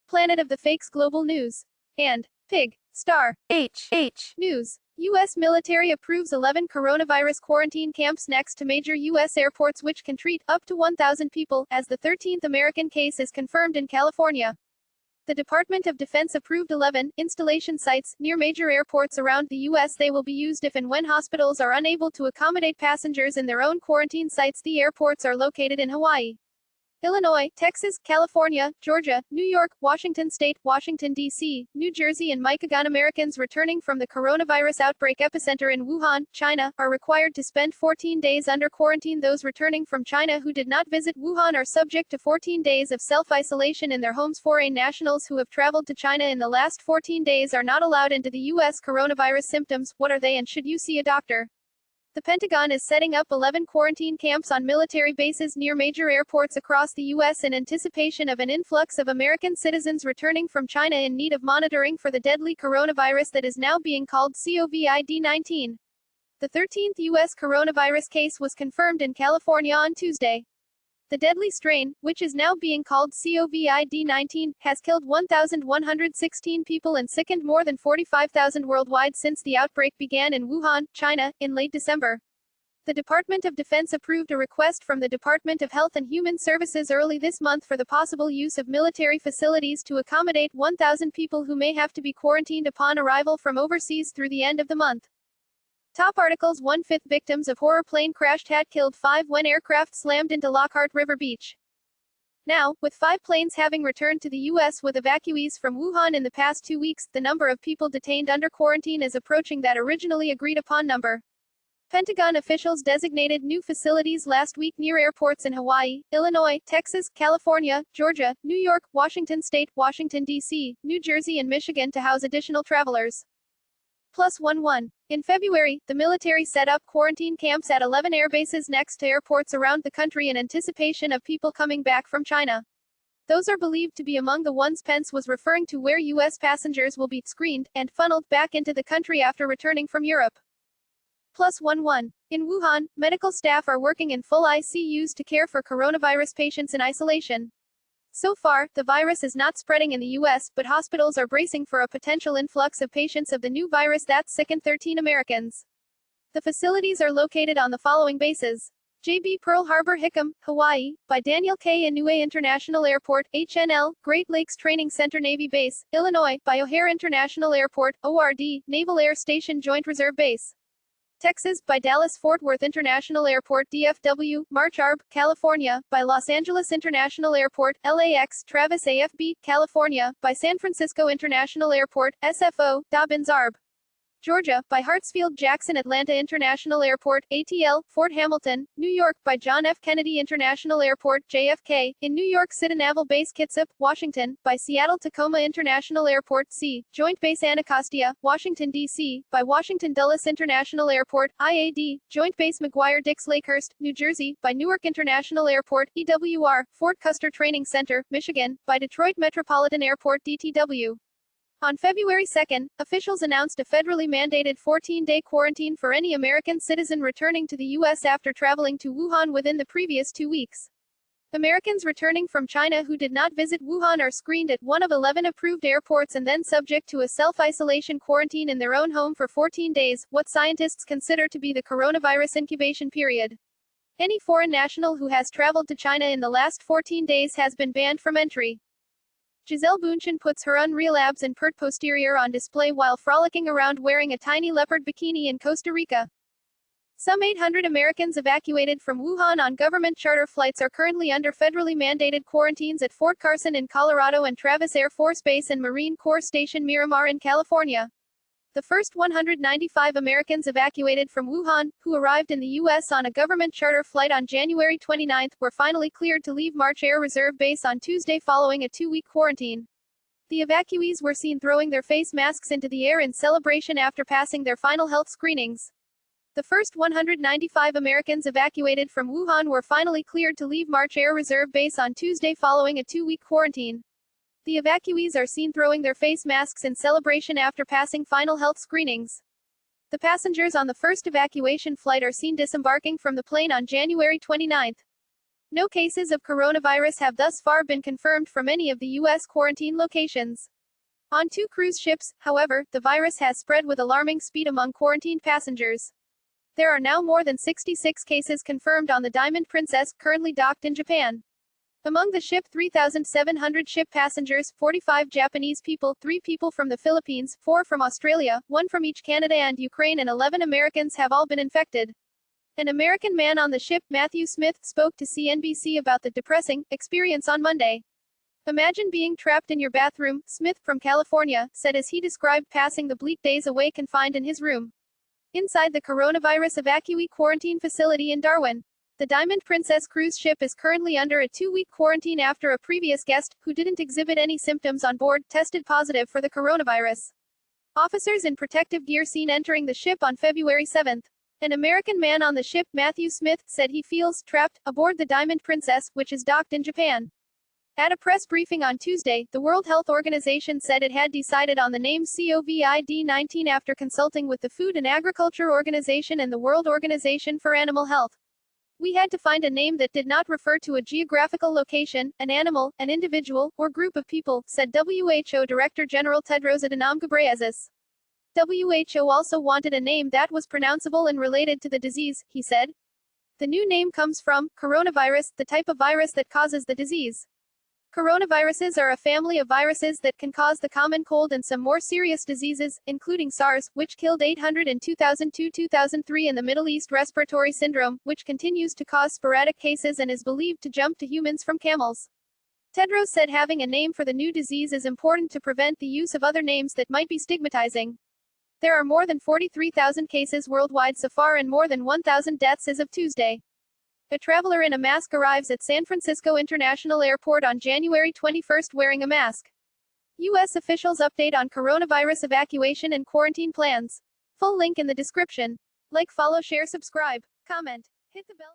Planet of the Fakes Global News. And Pig. Star. H. News. U.S. military approves 11 coronavirus quarantine camps next to major U.S. airports which can treat up to 1,000 people, as the 13th American case is confirmed in California. The Department of Defense approved 11 installation sites near major airports around the U.S. They will be used if and when hospitals are unable to accommodate passengers in their own quarantine sites. The airports are located in Hawaii, Illinois, Texas, California, Georgia, New York, Washington State, Washington, D.C., New Jersey and Michigan. Americans returning from the coronavirus outbreak epicenter in Wuhan, China, are required to spend 14 days under quarantine. Those returning from China who did not visit Wuhan are subject to 14 days of self-isolation in their homes. Foreign nationals who have traveled to China in the last 14 days are not allowed into the U.S. Coronavirus symptoms. What are they and should you see a doctor? The Pentagon is setting up 11 quarantine camps on military bases near major airports across the U.S. in anticipation of an influx of American citizens returning from China in need of monitoring for the deadly coronavirus that is now being called COVID-19. The 13th U.S. coronavirus case was confirmed in California on Tuesday. The deadly strain, which is now being called COVID-19, has killed 1,116 people and sickened more than 45,000 worldwide since the outbreak began in Wuhan, China, in late December. The Department of Defense approved a request from the Department of Health and Human Services early this month for the possible use of military facilities to accommodate 1,000 people who may have to be quarantined upon arrival from overseas through the end of the month. Top articles: 1/5 victims of horror plane crashed had killed 5 when aircraft slammed into Lockhart River Beach. Now, with 5 planes having returned to the U.S. with evacuees from Wuhan in the past 2 weeks, the number of people detained under quarantine is approaching that originally agreed upon number. Pentagon officials designated new facilities last week near airports in Hawaii, Illinois, Texas, California, Georgia, New York, Washington State, Washington, D.C., New Jersey and Michigan to house additional travelers. +11. In February, the military set up quarantine camps at 11 airbases next to airports around the country in anticipation of people coming back from China. Those are believed to be among the ones Pence was referring to, where U.S. passengers will be screened and funneled back into the country after returning from Europe. +11. In Wuhan, medical staff are working in full ICUs to care for coronavirus patients in isolation. So far, the virus is not spreading in the U.S., but hospitals are bracing for a potential influx of patients of the new virus that sickened 13 Americans. The facilities are located on the following bases: JB Pearl Harbor Hickam, Hawaii, by Daniel K. Inouye International Airport, HNL, Great Lakes Training Center Navy Base, Illinois, by O'Hare International Airport, ORD, Naval Air Station Joint Reserve Base. Texas, by Dallas-Fort Worth International Airport, DFW, March Arb, California, by Los Angeles International Airport, LAX, Travis AFB, California, by San Francisco International Airport, SFO, Dobbins Arb. Georgia, by Hartsfield-Jackson Atlanta International Airport, ATL, Fort Hamilton, New York, by John F. Kennedy International Airport, JFK, in New York City Naval Base Kitsap, Washington, by Seattle-Tacoma International Airport, C, Joint Base Anacostia, Washington, D.C., by Washington Dulles International Airport, IAD, Joint Base McGuire-Dix Lakehurst, New Jersey, by Newark International Airport, EWR, Fort Custer Training Center, Michigan, by Detroit Metropolitan Airport, DTW. On February 2, officials announced a federally mandated 14-day quarantine for any American citizen returning to the U.S. after traveling to Wuhan within the previous 2 weeks. Americans returning from China who did not visit Wuhan are screened at one of 11 approved airports and then subject to a self-isolation quarantine in their own home for 14 days, what scientists consider to be the coronavirus incubation period. Any foreign national who has traveled to China in the last 14 days has been banned from entry. Gisele Bündchen puts her unreal abs and pert posterior on display while frolicking around wearing a tiny leopard bikini in Costa Rica. Some 800 Americans evacuated from Wuhan on government charter flights are currently under federally mandated quarantines at Fort Carson in Colorado and Travis Air Force Base and Marine Corps Station Miramar in California. The first 195 Americans evacuated from Wuhan, who arrived in the U.S. on a government charter flight on January 29, were finally cleared to leave March Air Reserve Base on Tuesday following a 2-week quarantine. The evacuees were seen throwing their face masks into the air in celebration after passing their final health screenings. The first 195 Americans evacuated from Wuhan were finally cleared to leave March Air Reserve Base on Tuesday following a 2-week quarantine. The evacuees are seen throwing their face masks in celebration after passing final health screenings. The passengers on the first evacuation flight are seen disembarking from the plane on January 29. No cases of coronavirus have thus far been confirmed from any of the U.S. quarantine locations. On 2 cruise ships, however, the virus has spread with alarming speed among quarantined passengers. There are now more than 66 cases confirmed on the Diamond Princess, currently docked in Japan. Among the ship 3,700 ship passengers, 45 Japanese people, 3 people from the Philippines, 4 from Australia, 1 from each Canada and Ukraine, and 11 Americans have all been infected. An American man on the ship, Matthew Smith, spoke to CNBC about the depressing experience on Monday. "Imagine being trapped in your bathroom," Smith, from California, said as he described passing the bleak days away confined in his room. Inside the coronavirus evacuee quarantine facility in Darwin, the Diamond Princess cruise ship is currently under a 2-week quarantine after a previous guest, who didn't exhibit any symptoms on board, tested positive for the coronavirus. Officers in protective gear seen entering the ship on February 7. An American man on the ship, Matthew Smith, said he feels trapped aboard the Diamond Princess, which is docked in Japan. At a press briefing on Tuesday, the World Health Organization said it had decided on the name COVID-19 after consulting with the Food and Agriculture Organization and the World Organization for Animal Health. "We had to find a name that did not refer to a geographical location, an animal, an individual, or group of people," said WHO Director General Tedros Adhanom Ghebreyesus. WHO also wanted a name that was pronounceable and related to the disease, he said. The new name comes from coronavirus, the type of virus that causes the disease. Coronaviruses are a family of viruses that can cause the common cold and some more serious diseases, including SARS, which killed 800 in 2002-2003, and the Middle East respiratory syndrome, which continues to cause sporadic cases and is believed to jump to humans from camels. Tedros said having a name for the new disease is important to prevent the use of other names that might be stigmatizing. There are more than 43,000 cases worldwide so far and more than 1,000 deaths as of Tuesday. A traveler in a mask arrives at San Francisco International Airport on January 21 wearing a mask. U.S. officials update on coronavirus evacuation and quarantine plans. Full link in the description. Like, follow, share, subscribe, comment, hit the bell.